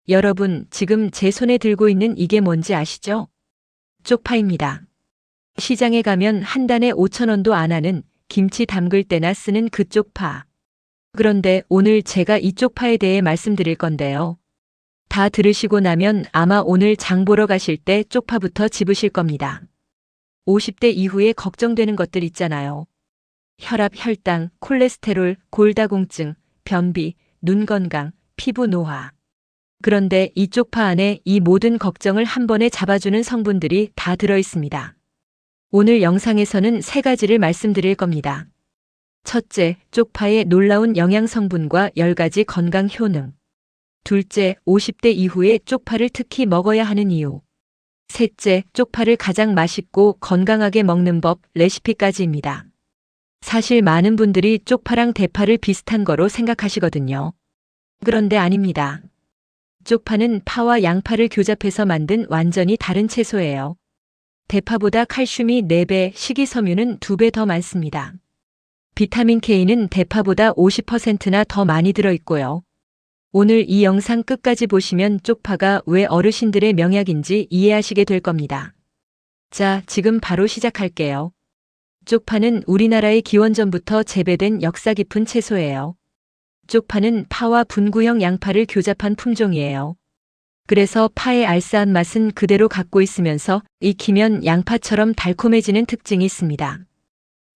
여러분, 지금 제 손에 들고 있는 이게 뭔지 아시죠? 쪽파입니다. 시장에 가면 한 단에 5,000원도 안 하는 김치 담글 때나 쓰는 그 쪽파. 그런데 오늘 제가 이 쪽파에 대해 말씀드릴 건데요. 다 들으시고 나면 아마 오늘 장 보러 가실 때 쪽파부터 집으실 겁니다. 50대 이후에 걱정되는 것들 있잖아요. 혈압, 혈당, 콜레스테롤, 골다공증, 변비, 눈 건강, 피부 노화. 그런데 이 쪽파 안에 이 모든 걱정을 한 번에 잡아주는 성분들이 다 들어 있습니다. 오늘 영상에서는 3가지를 말씀드릴 겁니다. 첫째, 쪽파의 놀라운 영양 성분과 10가지 건강 효능. 둘째, 50대 이후에 쪽파를 특히 먹어야 하는 이유. 셋째, 쪽파를 가장 맛있고 건강하게 먹는 법, 레시피까지입니다. 사실 많은 분들이 쪽파랑 대파를 비슷한 거로 생각하시거든요. 그런데 아닙니다. 쪽파는 파와 양파를 교잡해서 만든 완전히 다른 채소예요. 대파보다 칼슘이 4배, 식이섬유는 2배 더 많습니다. 비타민 K는 대파보다 50%나 더 많이 들어있고요. 오늘 이 영상 끝까지 보시면 쪽파가 왜 어르신들의 명약인지 이해하시게 될 겁니다. 자, 지금 바로 시작할게요. 쪽파는 우리나라의 기원전부터 재배된 역사 깊은 채소예요. 쪽파는 파와 분구형 양파를 교잡한 품종이에요. 그래서 파의 알싸한 맛은 그대로 갖고 있으면서 익히면 양파처럼 달콤해지는 특징이 있습니다.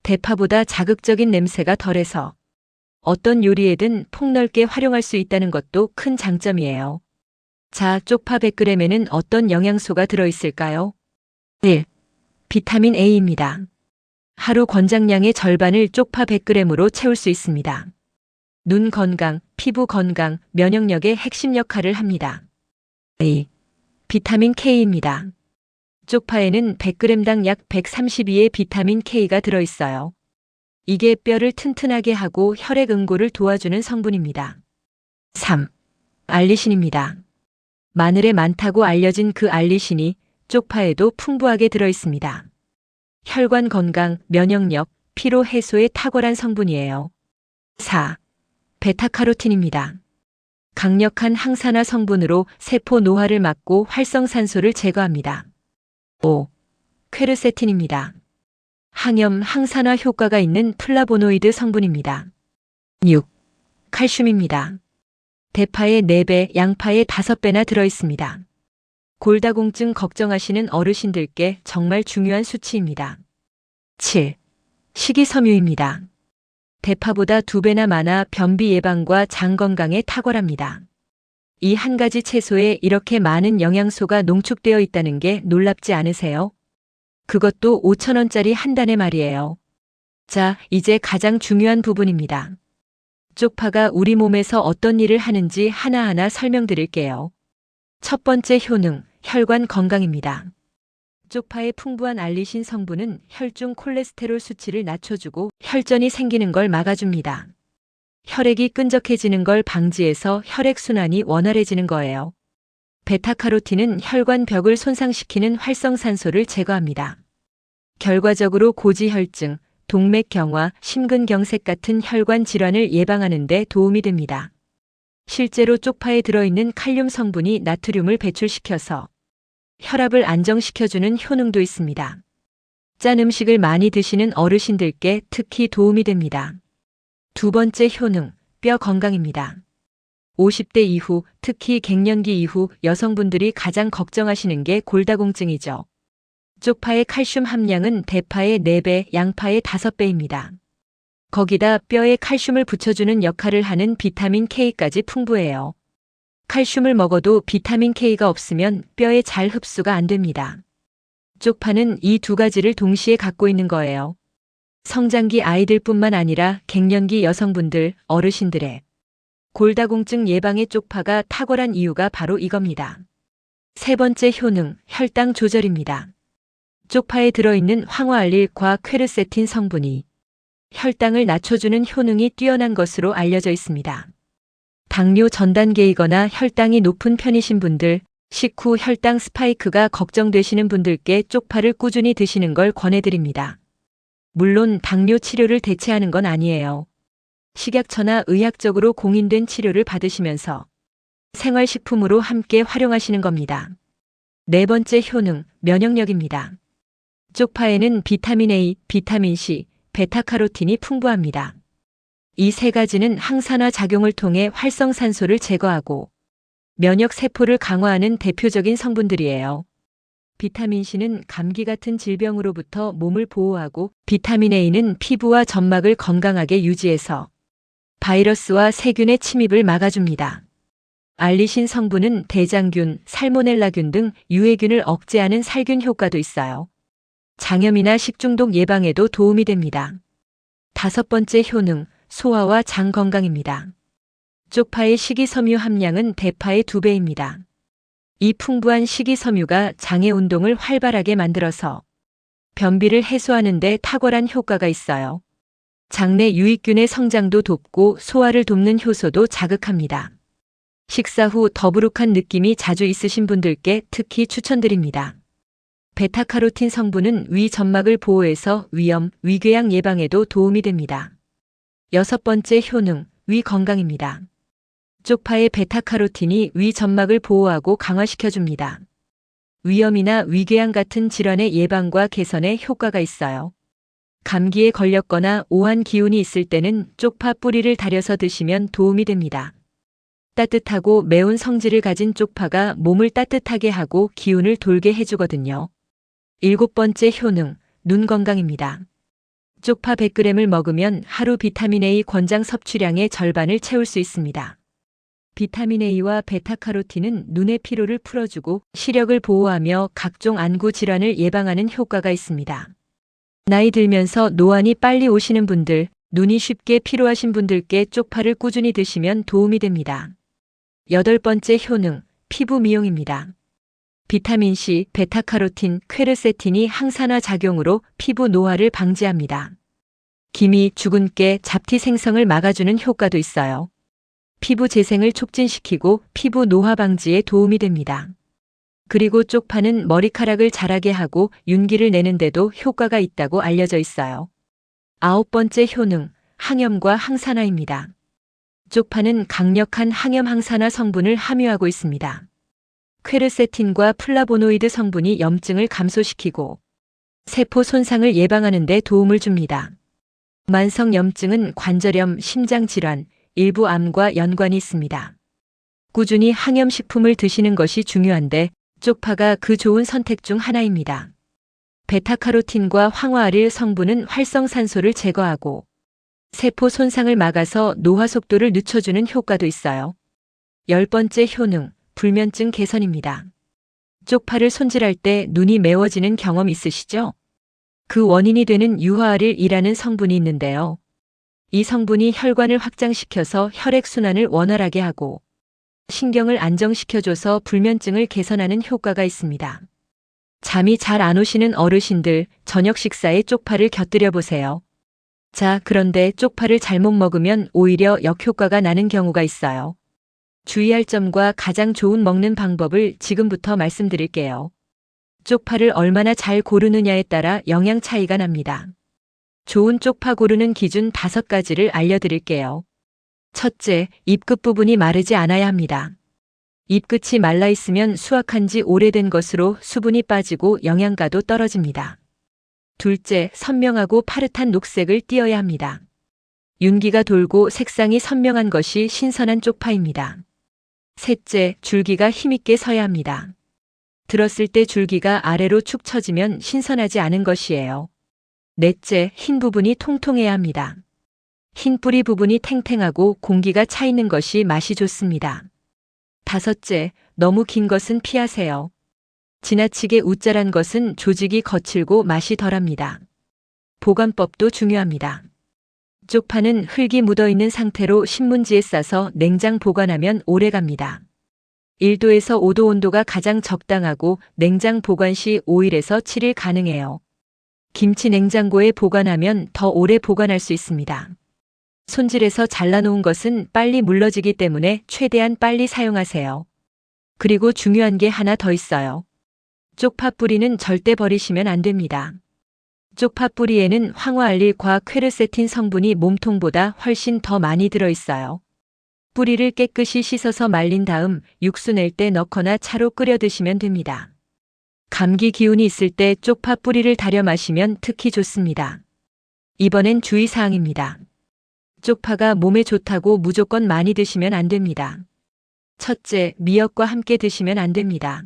대파보다 자극적인 냄새가 덜해서 어떤 요리에든 폭넓게 활용할 수 있다는 것도 큰 장점이에요. 자, 쪽파 100g에는 어떤 영양소가 들어있을까요? 1. 비타민 A입니다. 하루 권장량의 절반을 쪽파 100g으로 채울 수 있습니다. 눈 건강, 피부 건강, 면역력의 핵심 역할을 합니다. 2. 비타민 K입니다. 쪽파에는 100g당 약 132의 비타민 K가 들어있어요. 이게 뼈를 튼튼하게 하고 혈액 응고를 도와주는 성분입니다. 3. 알리신입니다. 마늘에 많다고 알려진 그 알리신이 쪽파에도 풍부하게 들어있습니다. 혈관 건강, 면역력, 피로 해소에 탁월한 성분이에요. 4. 베타카로틴입니다. 강력한 항산화 성분으로 세포 노화를 막고 활성산소를 제거합니다. 5. 퀘르세틴입니다. 항염, 항산화 효과가 있는 플라보노이드 성분입니다. 6. 칼슘입니다. 대파의 4배, 양파의 5배나 들어있습니다. 골다공증 걱정하시는 어르신들께 정말 중요한 수치입니다. 7. 식이섬유입니다. 대파보다 2배나 많아 변비 예방과 장 건강에 탁월합니다. 이 한 가지 채소에 이렇게 많은 영양소가 농축되어 있다는 게 놀랍지 않으세요? 그것도 5,000원짜리 한 단에 말이에요. 자, 이제 가장 중요한 부분입니다. 쪽파가 우리 몸에서 어떤 일을 하는지 하나하나 설명드릴게요. 첫 번째 효능, 혈관 건강입니다. 쪽파의 풍부한 알리신 성분은 혈중 콜레스테롤 수치를 낮춰주고 혈전이 생기는 걸 막아줍니다. 혈액이 끈적해지는 걸 방지해서 혈액순환이 원활해지는 거예요. 베타카로틴은 혈관 벽을 손상시키는 활성산소를 제거합니다. 결과적으로 고지혈증, 동맥경화, 심근경색 같은 혈관 질환을 예방하는 데 도움이 됩니다. 실제로 쪽파에 들어있는 칼륨 성분이 나트륨을 배출시켜서 혈압을 안정시켜주는 효능도 있습니다. 짠 음식을 많이 드시는 어르신들께 특히 도움이 됩니다. 두 번째 효능, 뼈 건강입니다. 50대 이후, 특히 갱년기 이후 여성분들이 가장 걱정하시는 게 골다공증이죠. 쪽파의 칼슘 함량은 대파의 4배, 양파의 5배입니다. 거기다 뼈에 칼슘을 붙여주는 역할을 하는 비타민 K까지 풍부해요. 칼슘을 먹어도 비타민 K가 없으면 뼈에 잘 흡수가 안 됩니다. 쪽파는 이 2가지를 동시에 갖고 있는 거예요. 성장기 아이들뿐만 아니라 갱년기 여성분들, 어르신들의 골다공증 예방에 쪽파가 탁월한 이유가 바로 이겁니다. 세 번째 효능, 혈당 조절입니다. 쪽파에 들어있는 황화알릴과 퀘르세틴 성분이 혈당을 낮춰주는 효능이 뛰어난 것으로 알려져 있습니다. 당뇨 전 단계이거나 혈당이 높은 편이신 분들, 식후 혈당 스파이크가 걱정되시는 분들께 쪽파를 꾸준히 드시는 걸 권해드립니다. 물론 당뇨 치료를 대체하는 건 아니에요. 식약처나 의학적으로 공인된 치료를 받으시면서 생활식품으로 함께 활용하시는 겁니다. 네 번째 효능, 면역력입니다. 쪽파에는 비타민 A, 비타민 C, 베타카로틴이 풍부합니다. 이 세 가지는 항산화 작용을 통해 활성산소를 제거하고 면역 세포를 강화하는 대표적인 성분들이에요. 비타민 C는 감기 같은 질병으로부터 몸을 보호하고 비타민 A는 피부와 점막을 건강하게 유지해서 바이러스와 세균의 침입을 막아줍니다. 알리신 성분은 대장균, 살모넬라균 등 유해균을 억제하는 살균 효과도 있어요. 장염이나 식중독 예방에도 도움이 됩니다. 다섯 번째 효능, 소화와 장 건강입니다. 쪽파의 식이섬유 함량은 대파의 2배입니다. 이 풍부한 식이섬유가 장의 운동을 활발하게 만들어서 변비를 해소하는 데 탁월한 효과가 있어요. 장내 유익균의 성장도 돕고 소화를 돕는 효소도 자극합니다. 식사 후 더부룩한 느낌이 자주 있으신 분들께 특히 추천드립니다. 베타카로틴 성분은 위 점막을 보호해서 위염, 위궤양 예방에도 도움이 됩니다. 여섯 번째 효능, 위 건강입니다. 쪽파의 베타카로틴이 위 점막을 보호하고 강화시켜줍니다. 위염이나 위궤양 같은 질환의 예방과 개선에 효과가 있어요. 감기에 걸렸거나 오한 기운이 있을 때는 쪽파 뿌리를 달여서 드시면 도움이 됩니다. 따뜻하고 매운 성질을 가진 쪽파가 몸을 따뜻하게 하고 기운을 돌게 해주거든요. 일곱 번째 효능, 눈 건강입니다. 쪽파 100g을 먹으면 하루 비타민 A 권장 섭취량의 절반을 채울 수 있습니다. 비타민 A와 베타카로틴은 눈의 피로를 풀어주고 시력을 보호하며 각종 안구 질환을 예방하는 효과가 있습니다. 나이 들면서 노안이 빨리 오시는 분들, 눈이 쉽게 피로하신 분들께 쪽파를 꾸준히 드시면 도움이 됩니다. 여덟 번째 효능, 피부 미용입니다. 비타민C, 베타카로틴, 퀘르세틴이 항산화 작용으로 피부 노화를 방지합니다. 기미, 주근깨, 잡티 생성을 막아주는 효과도 있어요. 피부 재생을 촉진시키고 피부 노화 방지에 도움이 됩니다. 그리고 쪽파는 머리카락을 자라게 하고 윤기를 내는데도 효과가 있다고 알려져 있어요. 아홉 번째 효능, 항염과 항산화입니다. 쪽파는 강력한 항염 항산화 성분을 함유하고 있습니다. 퀘르세틴과 플라보노이드 성분이 염증을 감소시키고 세포 손상을 예방하는 데 도움을 줍니다. 만성 염증은 관절염, 심장질환, 일부 암과 연관이 있습니다. 꾸준히 항염식품을 드시는 것이 중요한데 쪽파가 그 좋은 선택 중 하나입니다. 베타카로틴과 황화아릴 성분은 활성산소를 제거하고 세포 손상을 막아서 노화 속도를 늦춰주는 효과도 있어요. 열 번째 효능, 불면증 개선입니다. 쪽파를 손질할 때 눈이 매워지는 경험 있으시죠? 그 원인이 되는 유화아릴이라는 성분이 있는데요. 이 성분이 혈관을 확장시켜서 혈액순환을 원활하게 하고 신경을 안정시켜줘서 불면증을 개선하는 효과가 있습니다. 잠이 잘 안 오시는 어르신들, 저녁 식사에 쪽파를 곁들여 보세요. 자, 그런데 쪽파를 잘못 먹으면 오히려 역효과가 나는 경우가 있어요. 주의할 점과 가장 좋은 먹는 방법을 지금부터 말씀드릴게요. 쪽파를 얼마나 잘 고르느냐에 따라 영양 차이가 납니다. 좋은 쪽파 고르는 기준 5가지를 알려드릴게요. 첫째, 잎 끝부분이 마르지 않아야 합니다. 잎 끝이 말라 있으면 수확한 지 오래된 것으로 수분이 빠지고 영양가도 떨어집니다. 둘째, 선명하고 파릇한 녹색을 띄어야 합니다. 윤기가 돌고 색상이 선명한 것이 신선한 쪽파입니다. 셋째, 줄기가 힘있게 서야 합니다. 들었을 때 줄기가 아래로 축 처지면 신선하지 않은 것이에요. 넷째, 흰 부분이 통통해야 합니다. 흰 뿌리 부분이 탱탱하고 공기가 차 있는 것이 맛이 좋습니다. 다섯째, 너무 긴 것은 피하세요. 지나치게 우짜란 것은 조직이 거칠고 맛이 덜합니다. 보관법도 중요합니다. 쪽파는 흙이 묻어있는 상태로 신문지에 싸서 냉장 보관하면 오래갑니다. 1도에서 5도 온도가 가장 적당하고 냉장 보관 시 5일에서 7일 가능해요. 김치 냉장고에 보관하면 더 오래 보관할 수 있습니다. 손질해서 잘라놓은 것은 빨리 물러지기 때문에 최대한 빨리 사용하세요. 그리고 중요한 게 하나 더 있어요. 쪽파 뿌리는 절대 버리시면 안 됩니다. 쪽파 뿌리에는 황화알릴과 퀘르세틴 성분이 몸통보다 훨씬 더 많이 들어있어요. 뿌리를 깨끗이 씻어서 말린 다음 육수 낼 때 넣거나 차로 끓여 드시면 됩니다. 감기 기운이 있을 때 쪽파 뿌리를 달여 마시면 특히 좋습니다. 이번엔 주의사항입니다. 쪽파가 몸에 좋다고 무조건 많이 드시면 안 됩니다. 첫째, 미역과 함께 드시면 안 됩니다.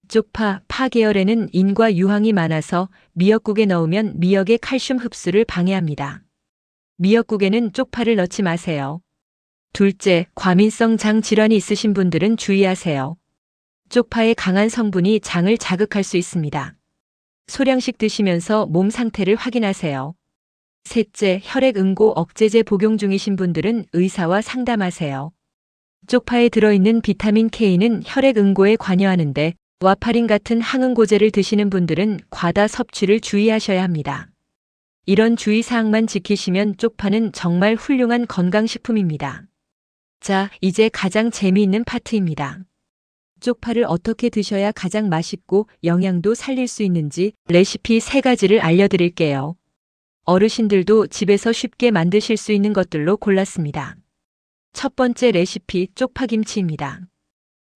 쪽파, 파 계열에는 인과 유황이 많아서 미역국에 넣으면 미역의 칼슘 흡수를 방해합니다. 미역국에는 쪽파를 넣지 마세요. 둘째, 과민성 장 질환이 있으신 분들은 주의하세요. 쪽파의 강한 성분이 장을 자극할 수 있습니다. 소량씩 드시면서 몸 상태를 확인하세요. 셋째, 혈액 응고 억제제 복용 중이신 분들은 의사와 상담하세요. 쪽파에 들어있는 비타민 K는 혈액 응고에 관여하는데 와파린 같은 항응고제를 드시는 분들은 과다 섭취를 주의하셔야 합니다. 이런 주의사항만 지키시면 쪽파는 정말 훌륭한 건강식품입니다. 자, 이제 가장 재미있는 파트입니다. 쪽파를 어떻게 드셔야 가장 맛있고 영양도 살릴 수 있는지 레시피 3가지를 알려드릴게요. 어르신들도 집에서 쉽게 만드실 수 있는 것들로 골랐습니다. 첫 번째 레시피 쪽파김치입니다.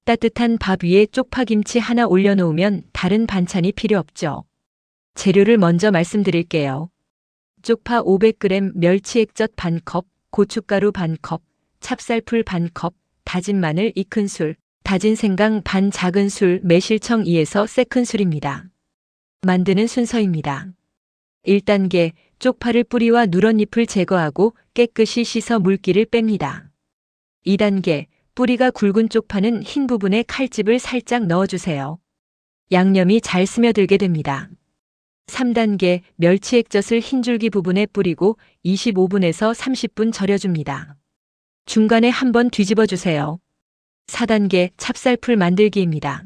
따뜻한 밥 위에 쪽파김치 하나 올려놓으면 다른 반찬이 필요 없죠. 재료를 먼저 말씀드릴게요. 쪽파 500g, 멸치액젓 반컵, 고춧가루 반컵, 찹쌀풀 반컵, 다진 마늘 2큰술, 다진 생강 반 작은술, 매실청 2에서 3큰술입니다. 만드는 순서입니다. 1단계, 쪽파를 뿌리와 누런잎을 제거하고 깨끗이 씻어 물기를 뺍니다. 2단계, 뿌리가 굵은 쪽파는 흰 부분에 칼집을 살짝 넣어주세요. 양념이 잘 스며들게 됩니다. 3단계, 멸치액젓을 흰 줄기 부분에 뿌리고 25분에서 30분 절여줍니다. 중간에 한번 뒤집어 주세요. 4단계, 찹쌀풀 만들기입니다.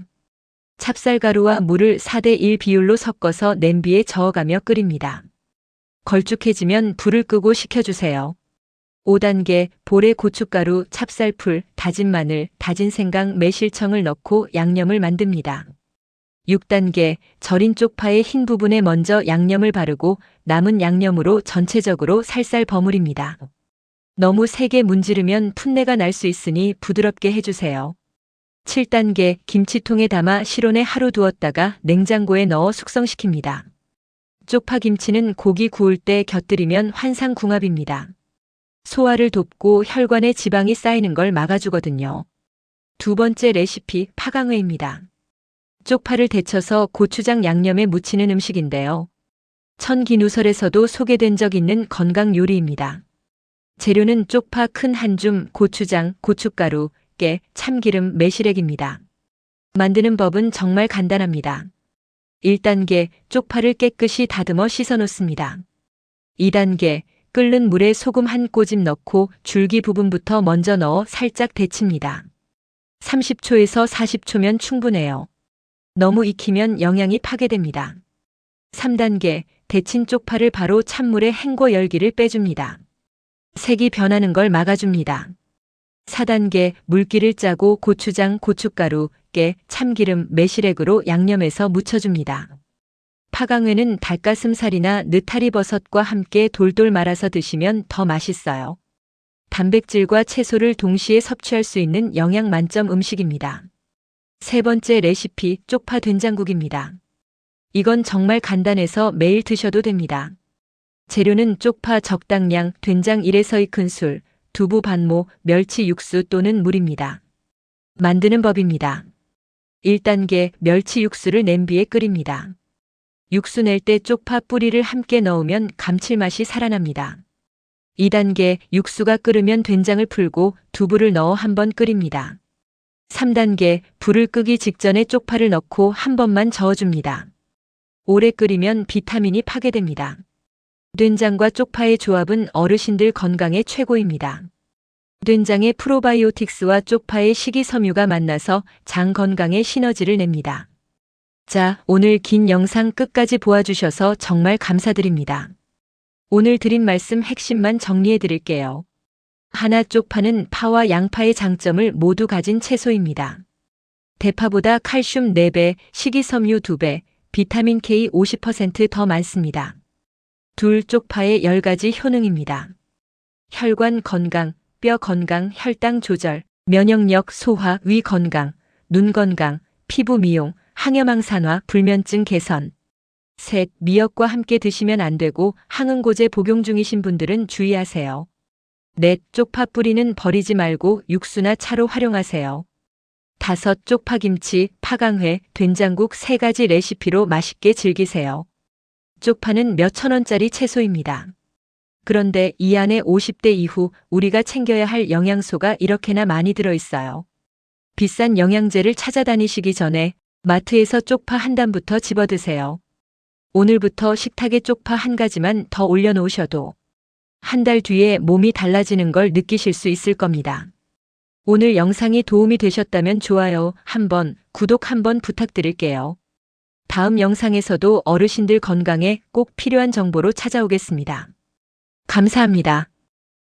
찹쌀가루와 물을 4:1 비율로 섞어서 냄비에 저어가며 끓입니다. 걸쭉해지면 불을 끄고 식혀주세요. 5단계, 볼에 고춧가루, 찹쌀풀, 다진 마늘, 다진 생강, 매실청을 넣고 양념을 만듭니다. 6단계, 절인 쪽파의 흰 부분에 먼저 양념을 바르고 남은 양념으로 전체적으로 살살 버무립니다. 너무 세게 문지르면 풋내가 날 수 있으니 부드럽게 해주세요. 7단계, 김치통에 담아 실온에 하루 두었다가 냉장고에 넣어 숙성시킵니다. 쪽파김치는 고기 구울 때 곁들이면 환상궁합입니다. 소화를 돕고 혈관에 지방이 쌓이는 걸 막아주거든요. 두 번째 레시피 파강회입니다. 쪽파를 데쳐서 고추장 양념에 무치는 음식인데요. 천기누설에서도 소개된 적 있는 건강 요리입니다. 재료는 쪽파 큰 한 줌, 고추장, 고춧가루, 깨, 참기름, 매실액입니다. 만드는 법은 정말 간단합니다. 1단계, 쪽파를 깨끗이 다듬어 씻어 놓습니다. 2단계, 끓는 물에 소금 한 꼬집 넣고 줄기 부분부터 먼저 넣어 살짝 데칩니다. 30초에서 40초면 충분해요. 너무 익히면 영양이 파괴됩니다. 3단계, 데친 쪽파를 바로 찬물에 헹궈 열기를 빼줍니다. 색이 변하는 걸 막아줍니다. 4단계, 물기를 짜고 고추장, 고춧가루, 깨, 참기름, 매실액으로 양념해서 무쳐줍니다. 파강회는 닭가슴살이나 느타리버섯과 함께 돌돌 말아서 드시면 더 맛있어요. 단백질과 채소를 동시에 섭취할 수 있는 영양 만점 음식입니다. 세 번째 레시피 쪽파 된장국입니다. 이건 정말 간단해서 매일 드셔도 됩니다. 재료는 쪽파 적당량, 된장 1에서 2큰술, 두부 반모, 멸치 육수 또는 물입니다. 만드는 법입니다. 1단계, 멸치 육수를 냄비에 끓입니다. 육수 낼 때 쪽파 뿌리를 함께 넣으면 감칠맛이 살아납니다. 2단계, 육수가 끓으면 된장을 풀고 두부를 넣어 한번 끓입니다. 3단계, 불을 끄기 직전에 쪽파를 넣고 한 번만 저어줍니다. 오래 끓이면 비타민이 파괴됩니다. 된장과 쪽파의 조합은 어르신들 건강에 최고입니다. 된장의 프로바이오틱스와 쪽파의 식이섬유가 만나서 장 건강에 시너지를 냅니다. 자, 오늘 긴 영상 끝까지 보아주셔서 정말 감사드립니다. 오늘 드린 말씀 핵심만 정리해 드릴게요. 하나, 쪽파는 파와 양파의 장점을 모두 가진 채소입니다. 대파보다 칼슘 4배, 식이섬유 2배, 비타민 K 50% 더 많습니다. 둘, 쪽파의 10가지 효능입니다. 혈관 건강, 뼈 건강, 혈당 조절, 면역력, 소화, 위 건강, 눈 건강, 피부 미용, 항염 항산화, 불면증 개선. 셋, 미역과 함께 드시면 안 되고 항응고제 복용 중이신 분들은 주의하세요. 넷, 쪽파 뿌리는 버리지 말고 육수나 차로 활용하세요. 다섯, 쪽파김치, 파강회, 된장국 3가지 레시피로 맛있게 즐기세요. 쪽파는 몇천 원짜리 채소입니다. 그런데 이 안에 50대 이후 우리가 챙겨야 할 영양소가 이렇게나 많이 들어있어요. 비싼 영양제를 찾아다니시기 전에 마트에서 쪽파 한 단부터 집어드세요. 오늘부터 식탁에 쪽파 1가지만 더 올려놓으셔도 한 달 뒤에 몸이 달라지는 걸 느끼실 수 있을 겁니다. 오늘 영상이 도움이 되셨다면 좋아요 한번, 구독 한번 부탁드릴게요. 다음 영상에서도 어르신들 건강에 꼭 필요한 정보로 찾아오겠습니다. 감사합니다.